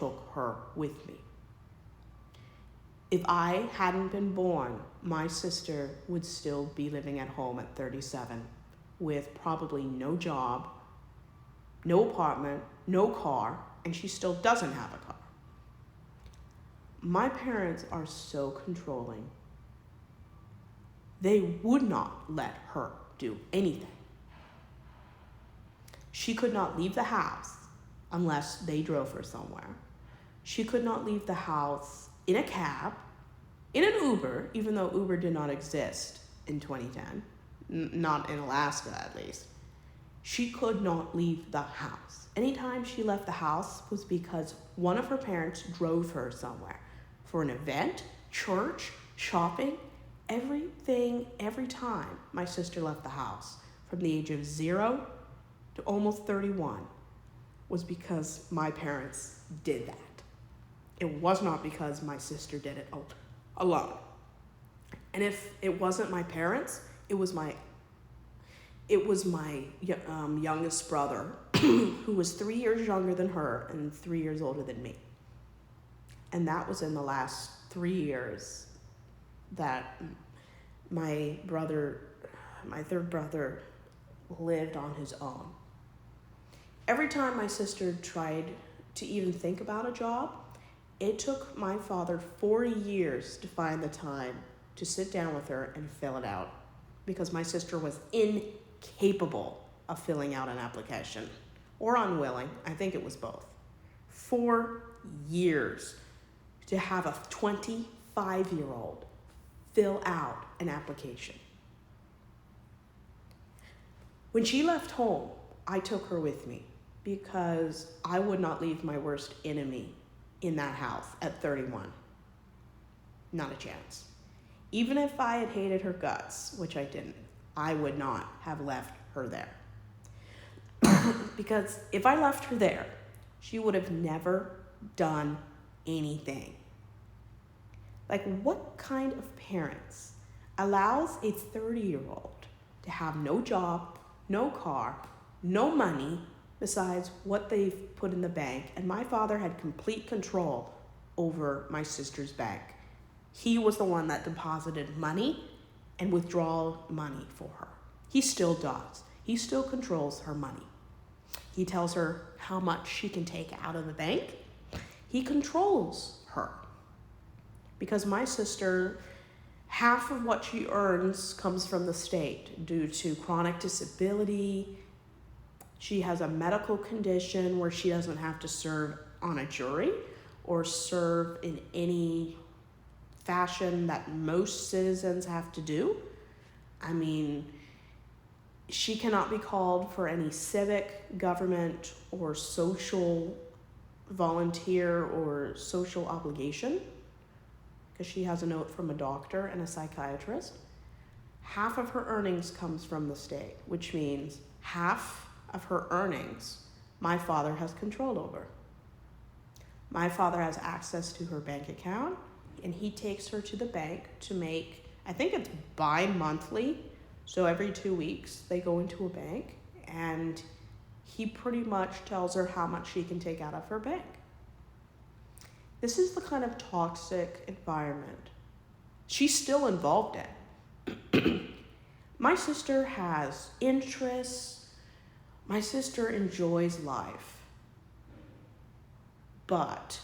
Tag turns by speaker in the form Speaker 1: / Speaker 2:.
Speaker 1: took her with me. If I hadn't been born, my sister would still be living at home at 37 with probably no job, no apartment, no car, and she still doesn't have a car. My parents are so controlling. They would not let her do anything. She could not leave the house unless they drove her somewhere. She could not leave the house in a cab, in an Uber, even though Uber did not exist in 2010, not in Alaska at least. She could not leave the house. Anytime she left the house was because one of her parents drove her somewhere for an event, church, shopping, everything, every time my sister left the house from the age of 0 to almost 31 was because my parents did that. It was not because my sister did it alone. And if it wasn't my parents, it was my youngest brother who was 3 years younger than her and 3 years older than me. And that was in the last 3 years that my third brother lived on his own. Every time my sister tried to even think about a job, it took my father 4 years to find the time to sit down with her and fill it out because my sister was incapable of filling out an application or unwilling. I think it was both. 4 years to have a 25-year-old fill out an application. When she left home, I took her with me because I would not leave my worst enemy in that house at 31. Not a chance. Even if I had hated her guts, which I didn't, I would not have left her there. Because if I left her there, she would have never done anything. Like, what kind of parents allows a 30-year-old to have no job, no car, no money, besides what they've put in the bank? And my father had complete control over my sister's bank. He was the one that deposited money and withdrew money for her. He still does. He still controls her money. He tells her how much she can take out of the bank. He controls her. Because my sister, half of what she earns comes from the state due to chronic disability. She has a medical condition where she doesn't have to serve on a jury or serve in any fashion that most citizens have to do. I mean, she cannot be called for any civic, government, or social volunteer or social obligation because she has a note from a doctor and a psychiatrist. Half of her earnings comes from the state, which means half of her earnings my father has control over. My father has access to her bank account, and he takes her to the bank to make, I think it's bi-monthly, so every 2 weeks they go into a bank, and he pretty much tells her how much she can take out of her bank. This is the kind of toxic environment she's still involved in. My sister has interests. My sister enjoys life. But